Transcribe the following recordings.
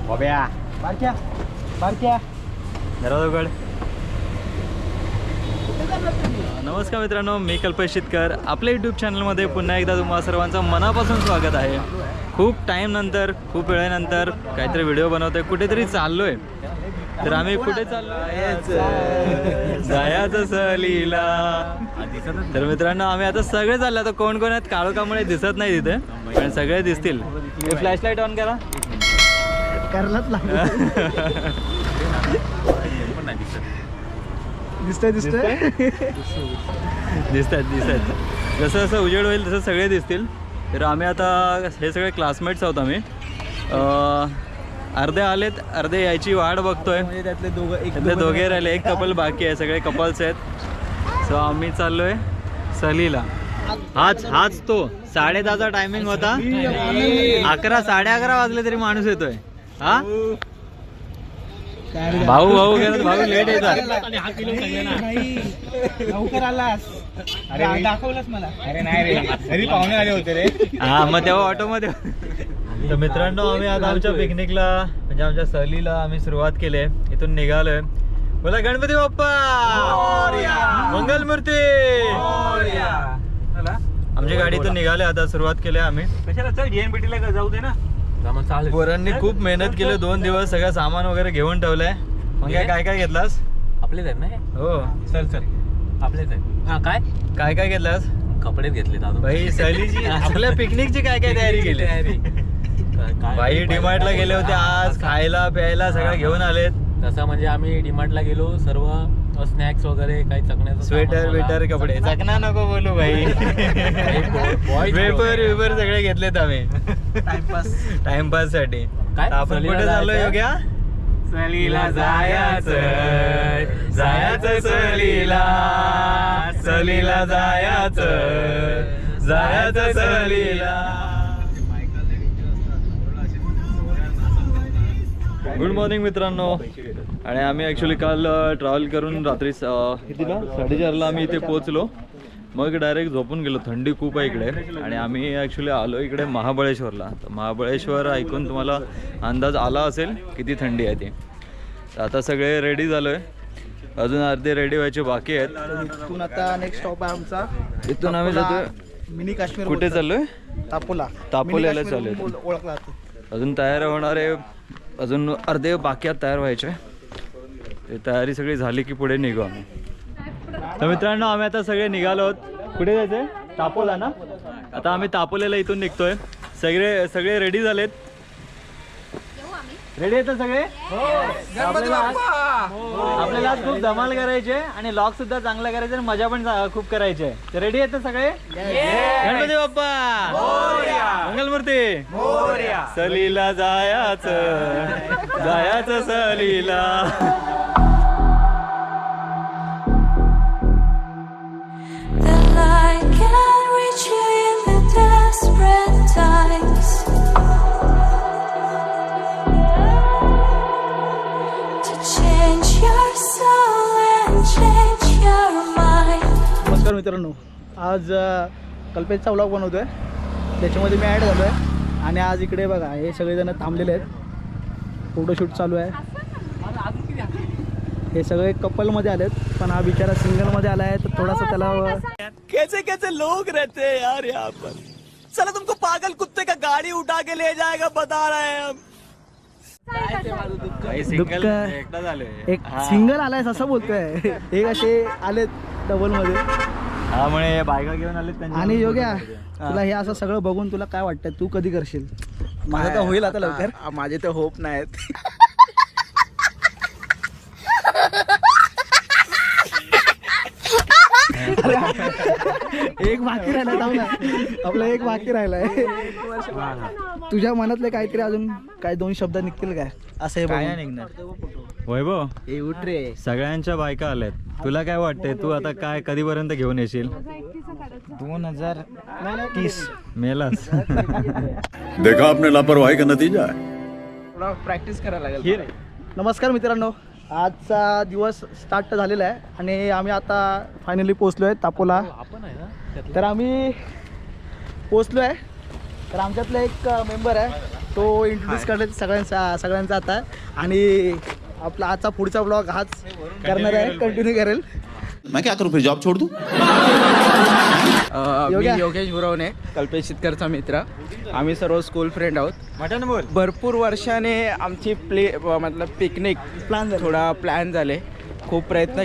बाब्या बारक्या बारक्या दरवाजा उघड. नमस्कार मित्रांनो, मी कल्पेश शितकर. आपल्या यूट्यूब चॅनलमध्ये पुन्हा एकदा तुम्हा सर्वांचं मनापासून स्वागत आहे. खूप टाईम नंतर, खूप वेळेनंतर काहीतरी व्हिडिओ बनवतोय. कुठेतरी चाललोय. तर आम्ही कुठे चाललोय? जायचं सहलीला. तर मित्रांनो, आम्ही आता सगळे चाललो. आता कोण कोण आहेत काळोखामुळे दिसत नाही तिथे, पण सगळे दिसतील. फ्लॅश लाईट ऑन करा. करायलाच लागलं. दिसतंय दिसतात. जसं जसं उजेड होईल तसं सगळे दिसतील. तर आम्ही आता हे सगळे क्लासमेट्स आहोत. आम्ही अर्धे आलेत, अर्धे यायची वाट बघतोय. त्यातले दोघे राहिले, एक कपल बाकी आहे. सगळे कपल्स आहेत. सो आम्ही चाललोय सहलीला. हाच तो 10:30चा टायमिंग होता. 11 11:30 वाजले तरी माणूस येतोय. हा भाऊ लेट येतात. लवकर आलास. अरे दाखवलंच मला. अरे नाही रे, घरी पाहुणे आले होते रे. हा मग तेव्हा ऑटो मध्ये. तर मित्रांनो, आम्ही आता आमच्या पिकनिकला म्हणजे आमच्या सहलीला आम्ही सुरुवात केली आहे. इथून निघालोय. बोला गणपती बाप्पा, मंगलमूर्ती. आमची गाडी इथून निघाले. आता सुरुवात केली आम्ही. कशाला चल GNPT ला जाऊ दे ना. पोरांनी खूप मेहनत केली. 2 दिवस सगळं सामान वगैरे घेऊन ठेवलंय. मग काय काय घेतलास? आपलेच आहेत ना? हो चल आपलेच आहेत. हा काय घेतलास? कपडेच घेतले दादू भाई. सहलीची आपल्या पिकनिकची काय तयारी केली? भाई डीमार्टला गेले होते आज. खायला प्यायला सगळं घेऊन आलेत. तसं म्हणजे आम्ही डीमार्टला गेलो. सर्व स्नॅक्स वगैरे काही चकण्याचं स्वेटर बिटर कपडे. चकना नको बोलू भाई. वेपर सगळे घेतलेत आम्ही टाइमपास साठी. काय आपण कुठे चाललोय योग्या? सहलीला जायचं सहलीला जायचं सहलीला. गुड मॉर्निंग मित्रांनो. आणि आम्ही ॲक्च्युली काल ट्रॅव्हल करून रात्री कितीला 4:30ला आम्ही इथे पोहोचलो. मग डायरेक्ट झोपून गेलो. थंडी खूप आहे इकडे. आणि आम्ही ॲक्च्युली आलो इकडे महाबळेश्वरला. तर महाबळेश्वर ऐकून तुम्हाला अंदाज आला असेल किती थंडी आहे ती. तर आता सगळे रेडी झालो आहे. अजून अर्धे रेडी व्हायचे बाकी आहेत. इथून आता नेक्स्ट स्टॉप आहे आमचा. इथून आम्ही जातोय मिनी काश्मीर. कुठे चाललोय? तापोल्याला चाललोय. ओळखला. अजून तयार होणारे अजून अर्धे बाकी तयार व्हायचे. ते तयारी सगळी झाली की पुढे निघू आम्ही. तर मित्रांनो, आम्ही आता सगळे निघालो आहोत. कुठे जायचंय? तापोला ना. आता आम्ही तापोल्याला इथून निघतोय. सगळे रेडी झालेत. रेडी आहेत सगळे? आपल्याला आज खूप धमाल करायचे आणि लॉक सुद्धा चांगला करायचा आणि मजा पण खूप करायची आहे. तर रेडी आहेत सगळे? गणपती बाप्पा, मंगलमूर्ती. सहलीला जायचं सहलीला. नमस्कार मित्रांनो, आज कल्पेशचा व्लॉग बनवतोय. त्याच्यामध्ये मी ॲड झालो आहे. आणि आज इकडे बघा हे सगळेजण थांबलेले आहेत. फोटोशूट चालू आहे. हे सगळे कपलमध्ये आलेत, पण हा बिचारा सिंगलमध्ये आला आहे. तर थोडासा त्याला कैसे लोग रहते हैं यार यहाँ पर. चलो तुमको पागल कुत्ते का गाड़ी उठा के ले जाएगा बता रहे हैं हम. एक सिंगल आलाय असं बोलतोय. एक असे आलेत डबल मध्ये. त्यामुळे बायका घेऊन आले. आणि योग्या, तुला हे असं सगळं बघून तुला काय वाटतं? तू कधी करशील? माझं तर होईल आता लवकर. माझे तर होप नाहीत. एक बाकी राहिला जाऊ ना आपला एक बाकी राहिलाय तुझ्या मनातले काहीतरी अजून काय 2 शब्द निघतील काय असं काय निघणार वैभव हे उठ रे सगळ्यांच्या बायका आल्यात तुला काय वाटतंय तू आता काय कधीपर्यंत घेऊन येशील 2030 मेलास देखा आपने लापरवाही का नतीजा है प्रॅक्टिस करायला लागेल नमस्कार मित्रांनो आजचा दिवस स्टार्ट झालेला आहे आणि आम्ही आता फायनली पोचलो आहे तापोला तर आम्ही पोचलो आहे तर आमच्यातला एक मेंबर आहे तो इंट्रोड्यूस करेल सगळ्यांचा आता आणि आपला आजचा पुढचा ब्लॉग हाच करणार आहे कंटिन्यू करेल मैं क्या करूं फिर जॉब छोड़ दूं योग्य. मी योगेश बुरवणे कल्पेश शितकरचा मित्र आम्ही सर्व स्कूल फ्रेंड आहोत मटन बोल भरपूर वर्षाने आमची मतलब पिकनिक प्लॅन झाला थोडा प्लॅन झाले खूप प्रयत्न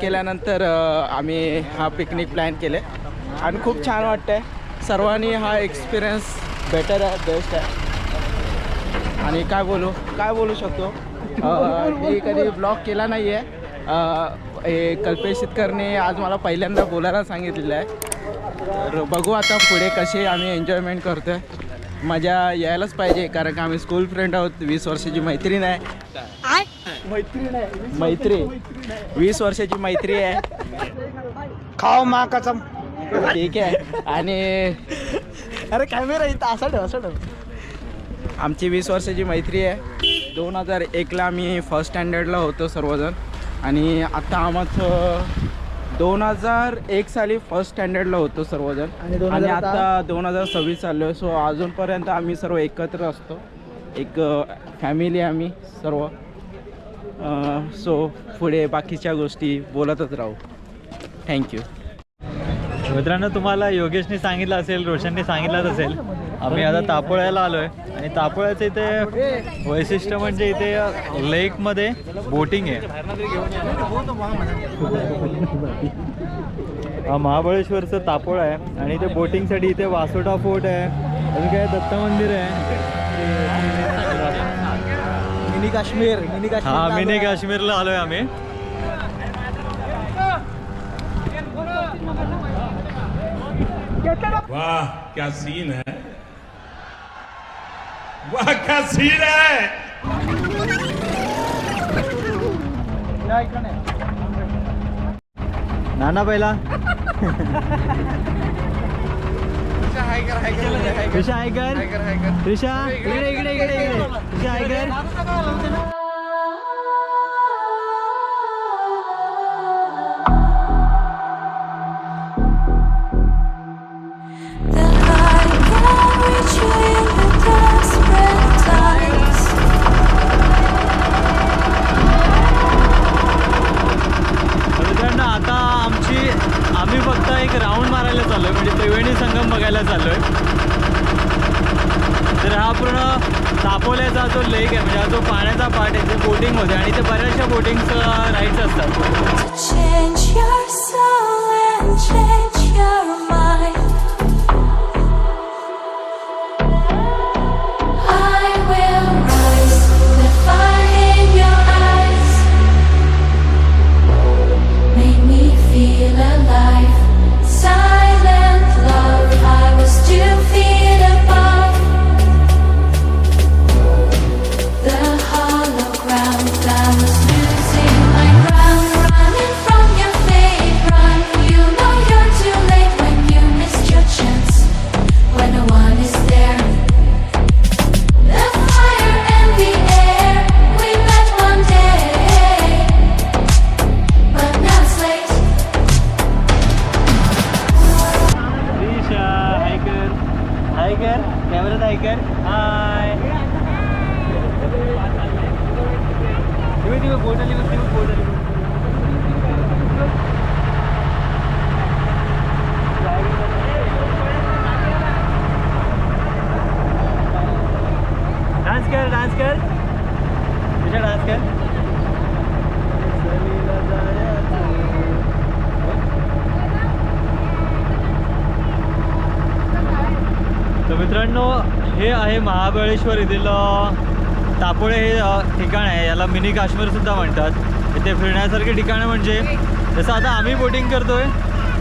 केल्यानंतर आम्ही हा पिकनिक प्लॅन केले आणि खूप छान वाटतंय सर्वांनी हा एक्सपिरियन्स बेटर आहे बेस्ट आहे आणि काय बोलू शकतो मी कधी ब्लॉग केला नाही आहे कल्पेश शितकरने आज मला पहिल्यांदा बोलायला सांगितलेलं आहे तर बघू आता पुढे कसे आम्ही एन्जॉयमेंट करतो आहे मजा यायलाच पाहिजे कारण का आम्ही स्कूल फ्रेंड आहोत 20 वर्षाची मैत्रीण आहे 20 वर्षाची मैत्री आहे खाओ मा कसम ठीक आहे आणि अरे कॅमेरा इथं असं ठेव आमची 20 वर्षाची मैत्री आहे 2001ला आम्ही फर्स्ट स्टँडर्डला होतो सर्वजण आणि आता आम्हाला 2001 साली फर्स्ट स्टँडर्डला होतो सर्वजण आणि आता 2026 चाललो आहे सो अजूनपर्यंत आम्ही सर्व एकत्र असतो एक फॅमिली आम्ही सर्व सो पुढे बाकीच्या गोष्टी बोलतच राहू थँक्यू मित्रांनो तुम्हाला योगेशने सांगितलं असेल रोशनने सांगितलंच असेल आम्ही आता तापोळ्याला आलो आहे आणि तापोळ्याचं इथे वैशिष्ट्य म्हणजे इथे लेकमध्ये बोटिंग आहे हा महाबळेश्वरचं तापोळा आहे आणि इथे बोटिंगसाठी इथे वासोटा फोर्ट आहे अजून काय दत्त मंदिर आहे मिनी काश्मीर हा मिनी काश्मीरला आलोय आम्ही वाह क्या सीन है वाह क्या सीन है नाना पहिला त्रिशा हायकर त्रिशा इकडे इकडे इकडे इकडे त्रिशा हायकर मित्रांनो आता आम्ही फक्त एक राऊंड मारायला चाललोय म्हणजे त्रिवेणी संगम बघायला चाललोय तर हा पूर्ण तापोल्याचा जो लेक आहे म्हणजे हा जो पाण्याचा पार्ट आहे ते बोटिंग होते आणि ते बऱ्याचशा बोटिंगचं राईड्स असतात Change your soul and change your mind. I will rise, the fire in your eyes. Make me feel alive. Silent love, I was 2 feet above the hollow ground. I was losing my ground, running from your fate. Run, you know you're too late when you missed your chance. When no one is there, the fire and the air. We met one day, but now it's late. Trisha हायकर हायकर कॅमेरात हायकर hi तुम्ही बोट आली dance कर तुझ्या dance कर तर मित्रांनो हे आहे महाबळेश्वर येथील तापोळे हे ठिकाण आहे याला मिनी काश्मीर सुद्धा म्हणतात इथे फिरण्यासारखे ठिकाणं म्हणजे जसं आता आम्ही बोटिंग करतोय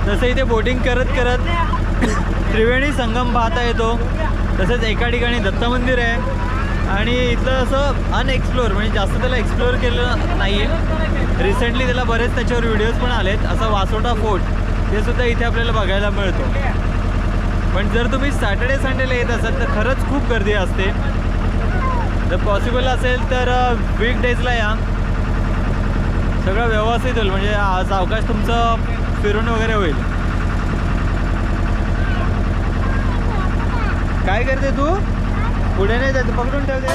तसं इथे बोटिंग करत करत त्रिवेणी संगम पाहता येतो. तसेच एका ठिकाणी दत्त मंदिर आहे आणि इथलं असं अनएक्सप्लोअर म्हणजे जास्त त्याला एक्सप्लोअर केलं नाही आहे. रिसेंटली त्याला बरेच त्याच्यावर व्हिडिओज पण आलेत. असं वासोटा फोर्ट ते सुद्धा इथे आपल्याला बघायला मिळतो. पण जर तुम्ही सॅटर्डे संडेला येत असाल तर खरंच खूप गर्दी असते. जर पॉसिबल असेल तर वीकडेजला या, सगळं व्यवस्थित होईल. म्हणजे सावकाश तुमचं फिरून वगैरे होईल. काय करते तू? पुढे नाही जायचं, पकडून ठेवते.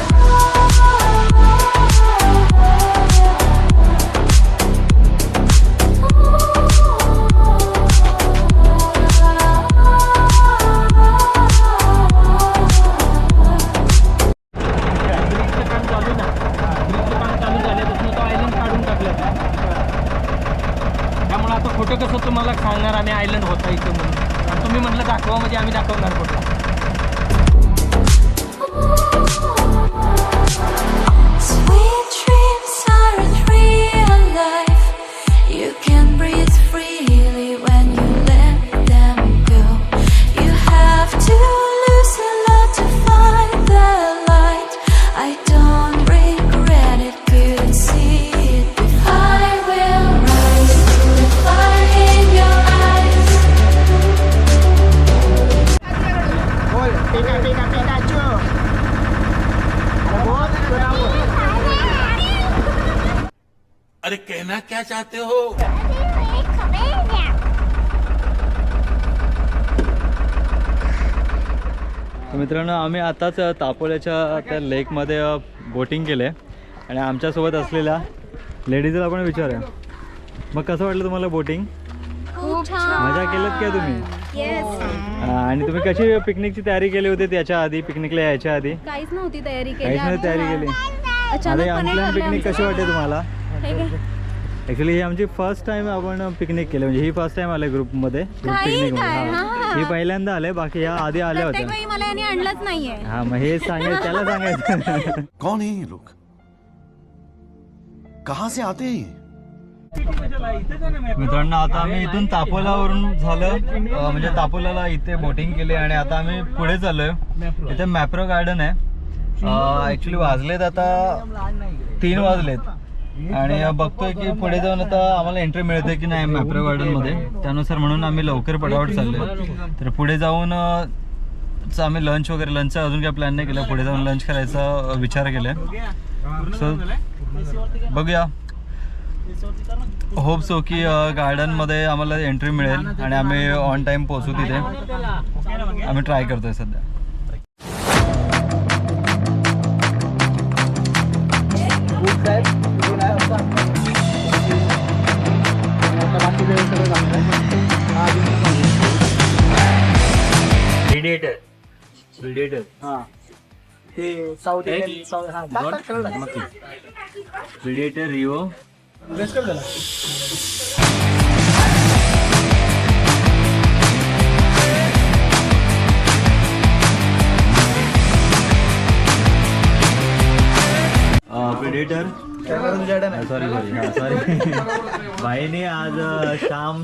त्यामुळे आता खोटं कसं तुम्हाला सांगणार आम्ही आयलंड होता इथे म्हणून. आणि तुम्ही म्हटलं दाखवा म्हणजे आम्ही दाखवणार कुठला. Sweet dreams aren't real life. You can breathe freely when you let them go. You have to lose a lot to find the light. I don't regret it, couldn't see it. I will rise to the fire in your eyes. बोल पिका पिका Pikachu. अरे कहना क्या चाहते हो? तर मित्रांनो आम्ही आताच तापोल्याच्या त्या लेकमध्ये बोटिंग केलं आहे आणि आमच्यासोबत असलेल्या लेडीजला आपण विचारूया. मग कसं वाटलं तुम्हाला बोटिंग? मजा केलं काय तुम्ही? आणि तुम्ही कशी पिकनिकची तयारी केली होती त्याच्या आधी, पिकनिकला यायच्या आधी? काहीच नव्हती तयारी केली. काहीच नाही तयारी केली. अरे अनप्लॅन पिकनिक कशी वाटते तुम्हाला? ॲक्च्युली ही आमची फर्स्ट टाइम आपण पिकनिक केली. म्हणजे ही फर्स्ट टाइम आले ग्रुपमध्ये पिकनिक. ही पहिल्यांदा आले, बाकी ह्या आधी आल्या होत्या. मला याने आणलंच नाहीये. हा मग हे सांगायचं, त्याला सांगायचं. कौन है ये लोग? कहाँ से आते हैं ये? मित्रांनो आता आम्ही इथून तापोलावरून झालं म्हणजे तापोलाला इथे बोटिंग केली आणि आता आम्ही पुढे चाललोय. इथे मॅप्रो गार्डन आहे. ॲक्च्युली वाजलेत आता 3 वाजलेत आणि बघतोय की पुढे जाऊन आता आम्हाला एंट्री मिळते की नाही मॅप्रो गार्डनमध्ये. त्यानुसार म्हणून आम्ही लवकर पटापट चाललोय. तर पुढे जाऊन आम्ही लंचचा अजून काही प्लॅन नाही केला. पुढे जाऊन लंच करायचा विचार केलाय. सो बघूया. होप सो की गार्डनमध्ये आम्हाला एंट्री मिळेल आणि आम्ही ऑन टाइम पोहोचू तिथे. आम्ही ट्राय करतोय सध्या. प्रिडेटर हां हे साऊथ इंडियन प्रिडेटर रिओ प्रिडेटर सॉरी भाईने आज शाम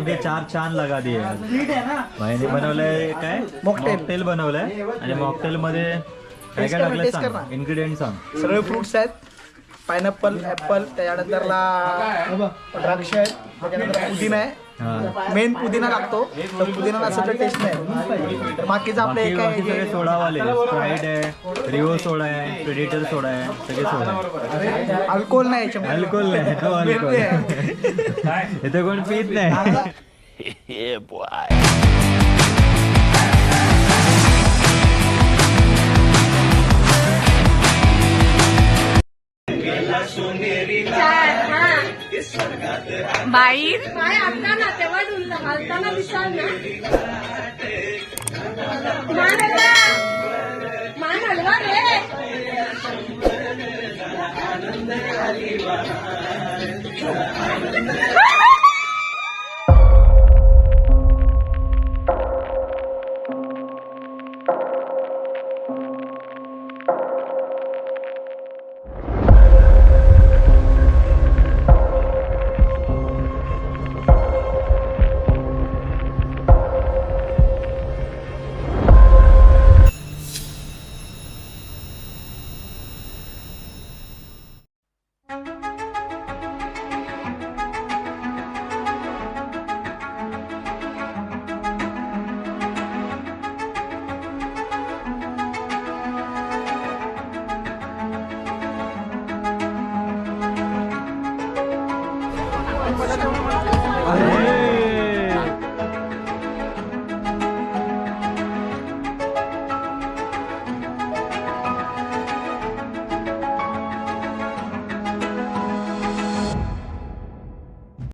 के 4 चांद लगा दिए. भाईने बनवलंय काय मॉकटेल बनवलंय आणि मॉकटेल मध्ये काय काय टाकलं सांग, इन्ग्रेडियंट सांग. सगळे फ्रुट्स आहेत. पायनॅपल, ॲपल, त्याच्यानंतरला द्राक्ष आहेत, त्याच्यानंतर पुदिना आहे. मेन पुदिना लागतो. तर पुदिना नसेल तर टेस्ट नाही. तर बाकीचं आपले बाकी सगळे सोडावाले स्प्राईट आहे, रिओ सोडा आहे, प्रेडेटर सोडा आहे, सगळे सोडा आहे. अल्कोहोल नाही याच्यामध्ये. अल्कोहोल नाही. No alcohol. इथे कोण पित नाही. बाईर काय आता ना तेव्हा हलताना दिसाल ना. मान हलवा रे.